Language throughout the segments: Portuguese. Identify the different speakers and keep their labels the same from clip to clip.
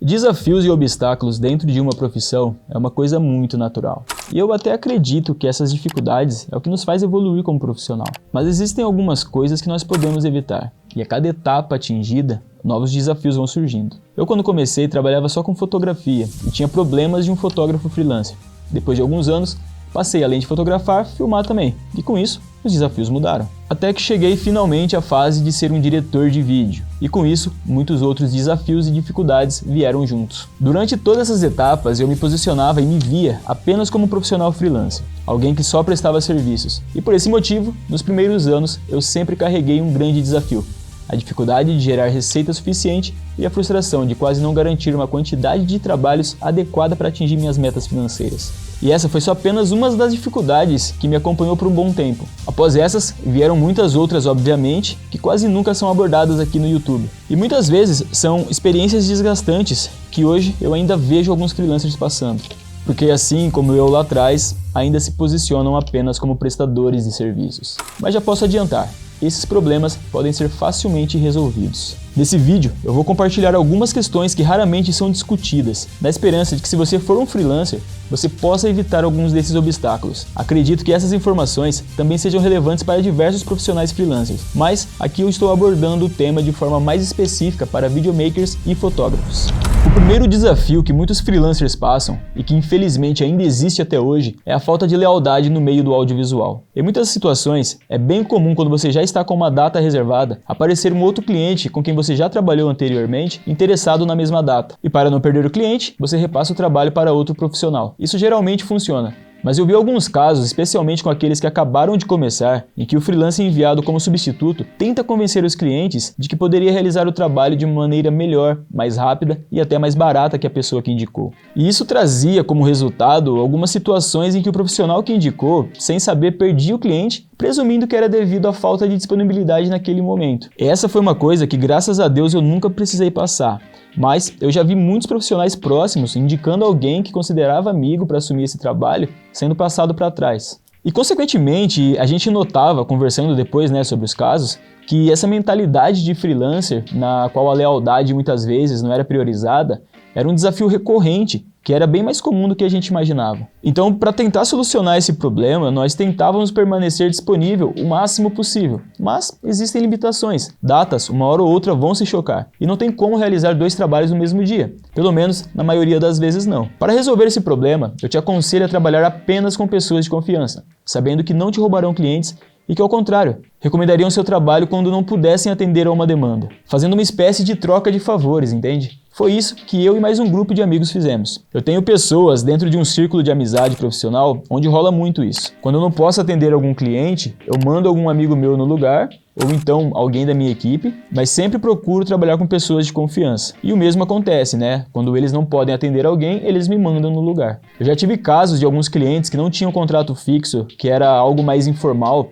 Speaker 1: Desafios e obstáculos dentro de uma profissão é uma coisa muito natural. E eu até acredito que essas dificuldades é o que nos faz evoluir como profissional. Mas existem algumas coisas que nós podemos evitar. E a cada etapa atingida, novos desafios vão surgindo. Eu, quando comecei, trabalhava só com fotografia e tinha problemas de um fotógrafo freelancer. Depois de alguns anos, passei, além de fotografar, filmar também. E com isso, os desafios mudaram. Até que cheguei finalmente à fase de ser um diretor de vídeo. E com isso, muitos outros desafios e dificuldades vieram juntos. Durante todas essas etapas, eu me posicionava e me via apenas como um profissional freelancer. Alguém que só prestava serviços. E por esse motivo, nos primeiros anos, eu sempre carreguei um grande desafio. A dificuldade de gerar receita suficiente e a frustração de quase não garantir uma quantidade de trabalhos adequada para atingir minhas metas financeiras. E essa foi só apenas uma das dificuldades que me acompanhou por um bom tempo. Após essas, vieram muitas outras, obviamente, que quase nunca são abordadas aqui no YouTube. E muitas vezes são experiências desgastantes que hoje eu ainda vejo alguns freelancers passando. Porque assim como eu lá atrás, ainda se posicionam apenas como prestadores de serviços. Mas já posso adiantar, esses problemas podem ser facilmente resolvidos. Nesse vídeo, eu vou compartilhar algumas questões que raramente são discutidas, na esperança de que se você for um freelancer, você possa evitar alguns desses obstáculos. Acredito que essas informações também sejam relevantes para diversos profissionais freelancers, mas aqui eu estou abordando o tema de forma mais específica para videomakers e fotógrafos. O primeiro desafio que muitos freelancers passam, e que infelizmente ainda existe até hoje, é a falta de lealdade no meio do audiovisual. Em muitas situações, é bem comum quando você já está com uma data reservada, aparecer um outro cliente com quem você já trabalhou anteriormente, interessado na mesma data. E para não perder o cliente, você repassa o trabalho para outro profissional. Isso geralmente funciona. Mas eu vi alguns casos, especialmente com aqueles que acabaram de começar, em que o freelancer enviado como substituto tenta convencer os clientes de que poderia realizar o trabalho de uma maneira melhor, mais rápida e até mais barata que a pessoa que indicou. E isso trazia como resultado algumas situações em que o profissional que indicou, sem saber, perdia o cliente, presumindo que era devido à falta de disponibilidade naquele momento. Essa foi uma coisa que, graças a Deus, eu nunca precisei passar. Mas eu já vi muitos profissionais próximos indicando alguém que considerava amigo para assumir esse trabalho, sendo passado para trás. E consequentemente, a gente notava, conversando depois, sobre os casos, que essa mentalidade de freelancer, na qual a lealdade muitas vezes não era priorizada, era um desafio recorrente, que era bem mais comum do que a gente imaginava. Então, para tentar solucionar esse problema, nós tentávamos permanecer disponível o máximo possível. Mas existem limitações. Datas, uma hora ou outra, vão se chocar. E não tem como realizar 2 trabalhos no mesmo dia. Pelo menos, na maioria das vezes não. Para resolver esse problema, eu te aconselho a trabalhar apenas com pessoas de confiança, sabendo que não te roubarão clientes e que, ao contrário, recomendariam seu trabalho quando não pudessem atender a uma demanda, fazendo uma espécie de troca de favores, entende? Foi isso que eu e mais um grupo de amigos fizemos. Eu tenho pessoas dentro de um círculo de amizade profissional onde rola muito isso. Quando eu não posso atender algum cliente, eu mando algum amigo meu no lugar, ou então alguém da minha equipe, mas sempre procuro trabalhar com pessoas de confiança. E o mesmo acontece, Quando eles não podem atender alguém, eles me mandam no lugar. Eu já tive casos de alguns clientes que não tinham contrato fixo, que era algo mais informal,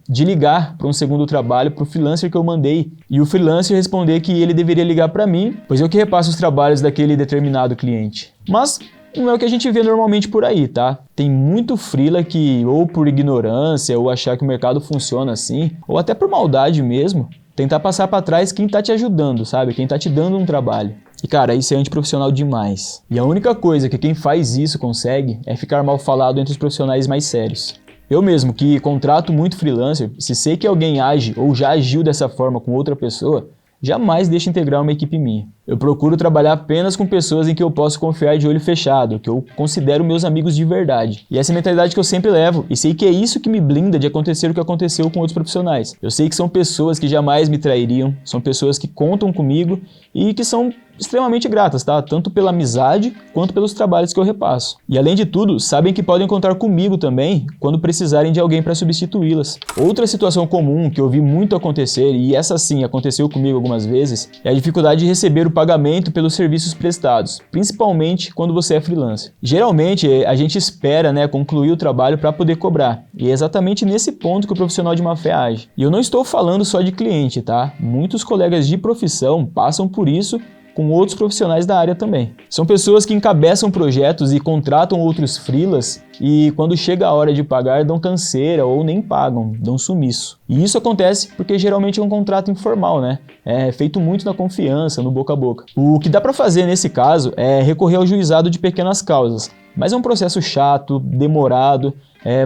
Speaker 1: de ligar para um segundo trabalho para o freelancer que eu mandei, e o freelancer responder que ele deveria ligar para mim, pois eu que repasso os trabalhos daquele determinado cliente. Mas não é o que a gente vê normalmente por aí, tá? Tem muito freela que, ou por ignorância, ou achar que o mercado funciona assim, ou até por maldade mesmo, tentar passar para trás quem tá te ajudando, sabe? Quem tá te dando um trabalho. E cara, isso é antiprofissional demais. E a única coisa que quem faz isso consegue é ficar mal falado entre os profissionais mais sérios. Eu mesmo, que contrato muito freelancer, se sei que alguém age ou já agiu dessa forma com outra pessoa, jamais deixo integrar uma equipe minha. Eu procuro trabalhar apenas com pessoas em que eu posso confiar de olho fechado, que eu considero meus amigos de verdade. E essa é a mentalidade que eu sempre levo, e sei que é isso que me blinda de acontecer o que aconteceu com outros profissionais. Eu sei que são pessoas que jamais me trairiam, são pessoas que contam comigo e que são extremamente gratas, tá? Tanto pela amizade quanto pelos trabalhos que eu repasso. E além de tudo, sabem que podem contar comigo também quando precisarem de alguém para substituí-las. Outra situação comum que eu vi muito acontecer, e essa sim aconteceu comigo algumas vezes, é a dificuldade de receber o pagamento pelos serviços prestados, principalmente quando você é freelancer. Geralmente a gente espera, concluir o trabalho para poder cobrar, e é exatamente nesse ponto que o profissional de má fé age. E eu não estou falando só de cliente, tá? Muitos colegas de profissão passam por isso com outros profissionais da área também. São pessoas que encabeçam projetos e contratam outros freelas e quando chega a hora de pagar dão canseira ou nem pagam, dão sumiço. E isso acontece porque geralmente é um contrato informal, né? É feito muito na confiança, no boca a boca. O que dá para fazer nesse caso é recorrer ao juizado de pequenas causas, mas é um processo chato, demorado,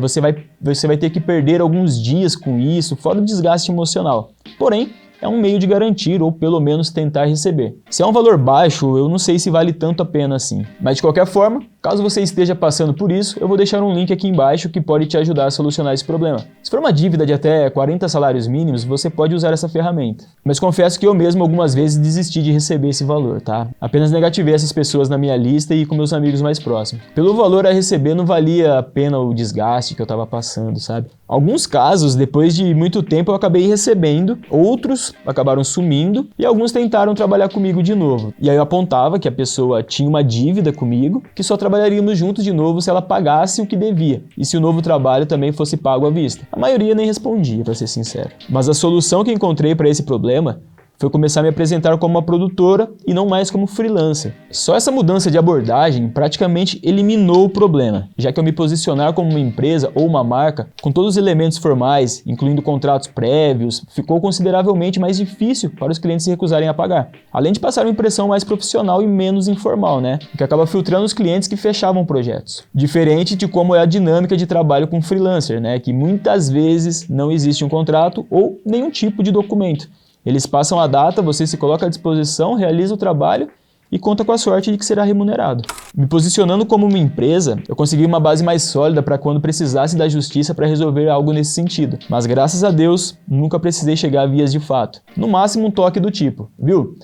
Speaker 1: você vai ter que perder alguns dias com isso, fora o desgaste emocional. Porém, é um meio de garantir ou pelo menos tentar receber. Se é um valor baixo, eu não sei se vale tanto a pena assim. Mas de qualquer forma, caso você esteja passando por isso, eu vou deixar um link aqui embaixo que pode te ajudar a solucionar esse problema. Se for uma dívida de até 40 salários mínimos, você pode usar essa ferramenta. Mas confesso que eu mesmo algumas vezes desisti de receber esse valor, tá? Apenas negativei essas pessoas na minha lista e com meus amigos mais próximos. Pelo valor a receber não valia a pena o desgaste que eu estava passando, sabe? Alguns casos, depois de muito tempo, eu acabei recebendo, outros acabaram sumindo e alguns tentaram trabalhar comigo de novo. E aí eu apontava que a pessoa tinha uma dívida comigo, que só trabalharíamos juntos de novo se ela pagasse o que devia e se o novo trabalho também fosse pago à vista. A maioria nem respondia, para ser sincero. Mas a solução que encontrei para esse problema foi começar a me apresentar como uma produtora e não mais como freelancer. Só essa mudança de abordagem praticamente eliminou o problema, já que ao me posicionar como uma empresa ou uma marca, com todos os elementos formais, incluindo contratos prévios, ficou consideravelmente mais difícil para os clientes se recusarem a pagar. Além de passar uma impressão mais profissional e menos informal, né? Que acaba filtrando os clientes que fechavam projetos. Diferente de como é a dinâmica de trabalho com freelancer, né? Que muitas vezes não existe um contrato ou nenhum tipo de documento. Eles passam a data, você se coloca à disposição, realiza o trabalho e conta com a sorte de que será remunerado. Me posicionando como uma empresa, eu consegui uma base mais sólida para quando precisasse da justiça para resolver algo nesse sentido. Mas graças a Deus, nunca precisei chegar a vias de fato. No máximo um toque do tipo, viu?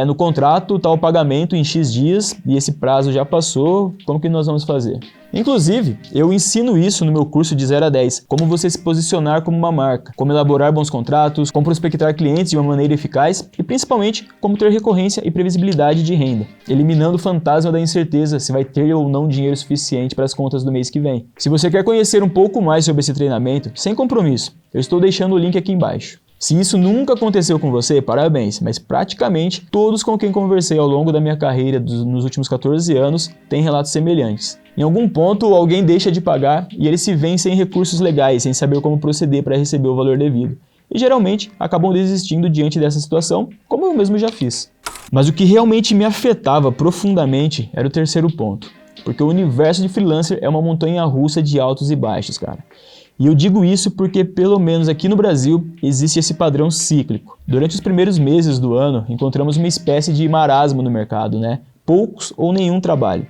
Speaker 1: No contrato está o pagamento em X dias e esse prazo já passou, como que nós vamos fazer? Inclusive, eu ensino isso no meu curso de 0 a 10, como você se posicionar como uma marca, como elaborar bons contratos, como prospectar clientes de uma maneira eficaz e principalmente como ter recorrência e previsibilidade de renda, eliminando o fantasma da incerteza se vai ter ou não dinheiro suficiente para as contas do mês que vem. Se você quer conhecer um pouco mais sobre esse treinamento, sem compromisso, eu estou deixando o link aqui embaixo. Se isso nunca aconteceu com você, parabéns, mas praticamente todos com quem conversei ao longo da minha carreira nos últimos 14 anos têm relatos semelhantes. Em algum ponto, alguém deixa de pagar e eles se veem sem recursos legais, sem saber como proceder para receber o valor devido. E geralmente acabam desistindo diante dessa situação, como eu mesmo já fiz. Mas o que realmente me afetava profundamente era o terceiro ponto, porque o universo de freelancer é uma montanha-russa de altos e baixos, cara. E eu digo isso porque, pelo menos aqui no Brasil, existe esse padrão cíclico. Durante os primeiros meses do ano, encontramos uma espécie de marasmo no mercado, né? Poucos ou nenhum trabalho.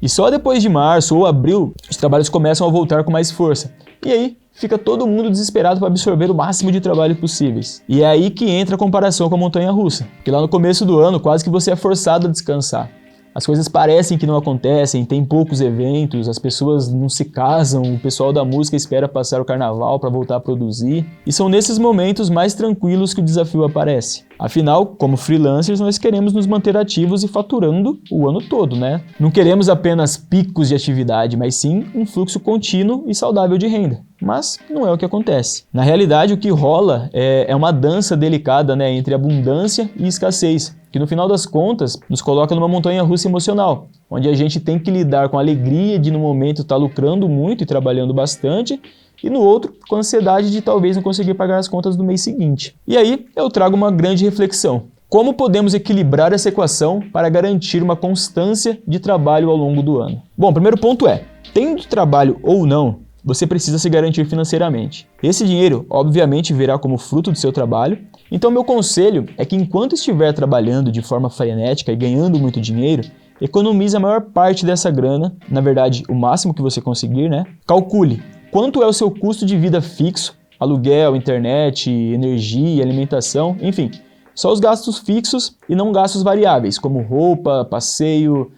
Speaker 1: E só depois de março ou abril, os trabalhos começam a voltar com mais força. E aí, fica todo mundo desesperado para absorver o máximo de trabalho possíveis. E é aí que entra a comparação com a montanha-russa. Porque lá no começo do ano, quase que você é forçado a descansar. As coisas parecem que não acontecem, tem poucos eventos, as pessoas não se casam, o pessoal da música espera passar o carnaval para voltar a produzir. E são nesses momentos mais tranquilos que o desafio aparece. Afinal, como freelancers, nós queremos nos manter ativos e faturando o ano todo, né? Não queremos apenas picos de atividade, mas sim um fluxo contínuo e saudável de renda. Mas não é o que acontece. Na realidade, o que rola é uma dança delicada, né, entre abundância e escassez, que no final das contas nos coloca numa montanha-russa emocional, onde a gente tem que lidar com a alegria de no momento estar lucrando muito e trabalhando bastante, e no outro com a ansiedade de talvez não conseguir pagar as contas do mês seguinte. E aí eu trago uma grande reflexão. Como podemos equilibrar essa equação para garantir uma constância de trabalho ao longo do ano? Bom, o primeiro ponto é, tendo trabalho ou não, você precisa se garantir financeiramente. Esse dinheiro, obviamente, virá como fruto do seu trabalho. Então, meu conselho é que enquanto estiver trabalhando de forma frenética e ganhando muito dinheiro, economize a maior parte dessa grana, na verdade, o máximo que você conseguir, né? Calcule quanto é o seu custo de vida fixo, aluguel, internet, energia, alimentação, enfim, só os gastos fixos e não gastos variáveis, como roupa, passeio,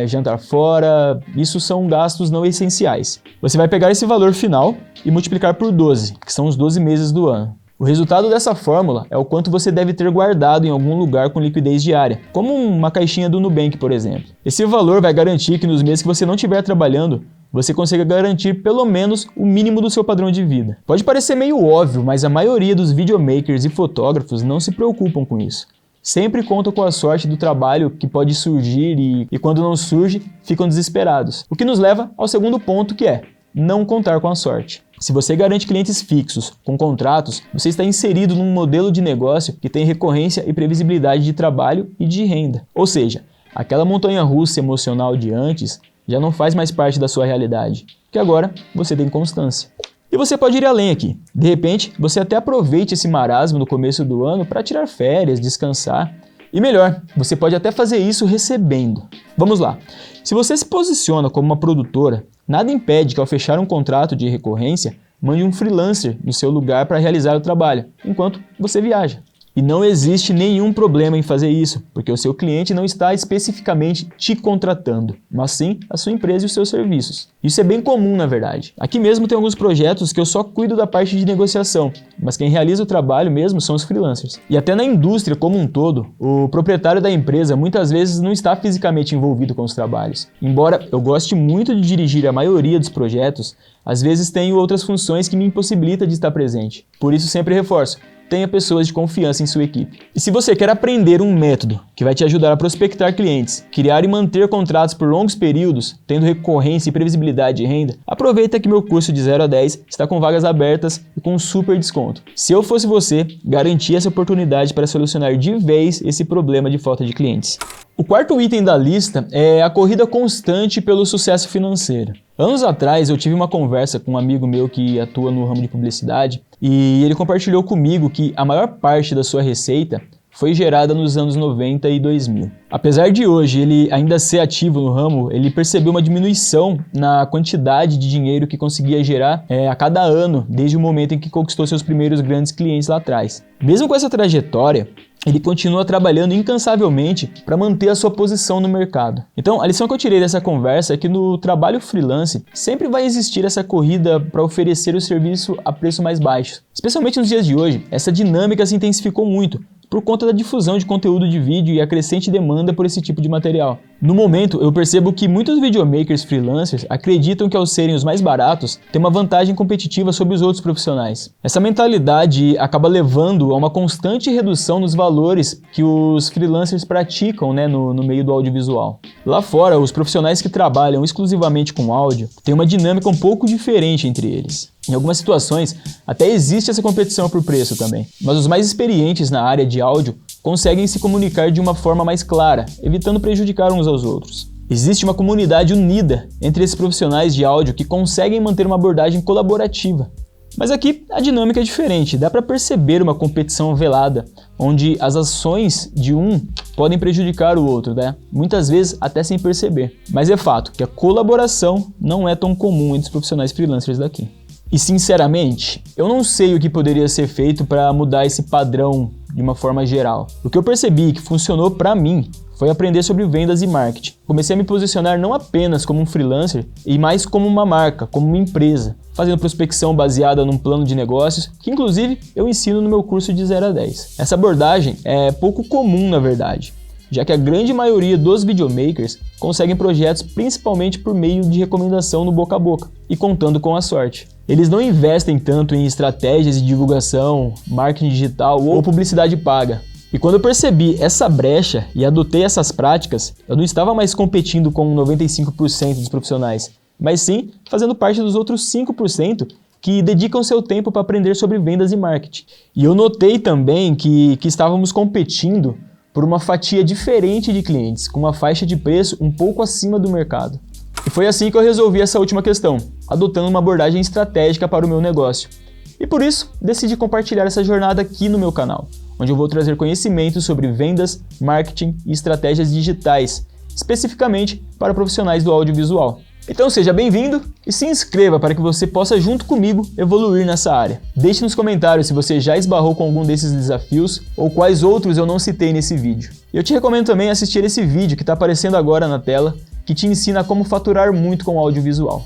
Speaker 1: jantar fora, isso são gastos não essenciais. Você vai pegar esse valor final e multiplicar por 12, que são os 12 meses do ano. O resultado dessa fórmula é o quanto você deve ter guardado em algum lugar com liquidez diária, como uma caixinha do Nubank, por exemplo. Esse valor vai garantir que nos meses que você não estiver trabalhando, você consiga garantir pelo menos o mínimo do seu padrão de vida. Pode parecer meio óbvio, mas a maioria dos videomakers e fotógrafos não se preocupam com isso. sempre contam com a sorte do trabalho que pode surgir e quando não surge, ficam desesperados. O que nos leva ao segundo ponto, que é não contar com a sorte. Se você garante clientes fixos com contratos, você está inserido num modelo de negócio que tem recorrência e previsibilidade de trabalho e de renda. Ou seja, aquela montanha-russa emocional de antes já não faz mais parte da sua realidade, que agora você tem constância. E você pode ir além aqui. De repente, você até aproveite esse marasmo no começo do ano para tirar férias, descansar. E melhor, você pode até fazer isso recebendo. Vamos lá. Se você se posiciona como uma produtora, nada impede que ao fechar um contrato de recorrência, mande um freelancer no seu lugar para realizar o trabalho, enquanto você viaja. E não existe nenhum problema em fazer isso, porque o seu cliente não está especificamente te contratando, mas sim a sua empresa e os seus serviços. Isso é bem comum, na verdade. Aqui mesmo tem alguns projetos que eu só cuido da parte de negociação, mas quem realiza o trabalho mesmo são os freelancers. E até na indústria como um todo, o proprietário da empresa muitas vezes não está fisicamente envolvido com os trabalhos. Embora eu goste muito de dirigir a maioria dos projetos, às vezes tenho outras funções que me impossibilitam de estar presente. Por isso sempre reforço. Tenha pessoas de confiança em sua equipe. E se você quer aprender um método que vai te ajudar a prospectar clientes, criar e manter contratos por longos períodos, tendo recorrência e previsibilidade de renda, aproveita que meu curso de 0 a 10 está com vagas abertas e com um super desconto. Se eu fosse você, garantia essa oportunidade para solucionar de vez esse problema de falta de clientes. O quarto item da lista é a corrida constante pelo sucesso financeiro. Anos atrás eu tive uma conversa com um amigo meu que atua no ramo de publicidade e ele compartilhou comigo que a maior parte da sua receita foi gerada nos anos 90 e 2000. Apesar de hoje ele ainda ser ativo no ramo, ele percebeu uma diminuição na quantidade de dinheiro que conseguia gerar a cada ano, desde o momento em que conquistou seus primeiros grandes clientes lá atrás. Mesmo com essa trajetória, ele continua trabalhando incansavelmente para manter a sua posição no mercado. Então, a lição que eu tirei dessa conversa é que no trabalho freelance sempre vai existir essa corrida para oferecer o serviço a preço mais baixo. Especialmente nos dias de hoje, essa dinâmica se intensificou muito por conta da difusão de conteúdo de vídeo e a crescente demanda por esse tipo de material. No momento, eu percebo que muitos videomakers freelancers acreditam que ao serem os mais baratos, têm uma vantagem competitiva sobre os outros profissionais. Essa mentalidade acaba levando a uma constante redução nos valores que os freelancers praticam, no meio do audiovisual. Lá fora, os profissionais que trabalham exclusivamente com áudio têm uma dinâmica um pouco diferente entre eles. Em algumas situações, até existe essa competição por preço também, mas os mais experientes na área de áudio conseguem se comunicar de uma forma mais clara, evitando prejudicar uns aos outros. Existe uma comunidade unida entre esses profissionais de áudio que conseguem manter uma abordagem colaborativa. Mas aqui a dinâmica é diferente, dá para perceber uma competição velada, onde as ações de um podem prejudicar o outro, muitas vezes até sem perceber. Mas é fato que a colaboração não é tão comum entre os profissionais freelancers daqui. E sinceramente, eu não sei o que poderia ser feito para mudar esse padrão de uma forma geral. O que eu percebi que funcionou para mim foi aprender sobre vendas e marketing. Comecei a me posicionar não apenas como um freelancer, e mais como uma marca, como uma empresa, fazendo prospecção baseada num plano de negócios, que inclusive eu ensino no meu curso de 0 a 10. Essa abordagem é pouco comum na verdade, já que a grande maioria dos videomakers conseguem projetos principalmente por meio de recomendação no boca a boca e contando com a sorte. Eles não investem tanto em estratégias de divulgação, marketing digital ou publicidade paga. E quando eu percebi essa brecha e adotei essas práticas, eu não estava mais competindo com 95% dos profissionais, mas sim fazendo parte dos outros 5% que dedicam seu tempo para aprender sobre vendas e marketing. E eu notei também que estávamos competindo por uma fatia diferente de clientes, com uma faixa de preço um pouco acima do mercado. E foi assim que eu resolvi essa última questão, adotando uma abordagem estratégica para o meu negócio. E por isso, decidi compartilhar essa jornada aqui no meu canal, onde eu vou trazer conhecimentos sobre vendas, marketing e estratégias digitais, especificamente para profissionais do audiovisual. Então seja bem-vindo e se inscreva para que você possa junto comigo evoluir nessa área. Deixe nos comentários se você já esbarrou com algum desses desafios ou quais outros eu não citei nesse vídeo. E eu te recomendo também assistir esse vídeo que está aparecendo agora na tela, que te ensina como faturar muito com audiovisual.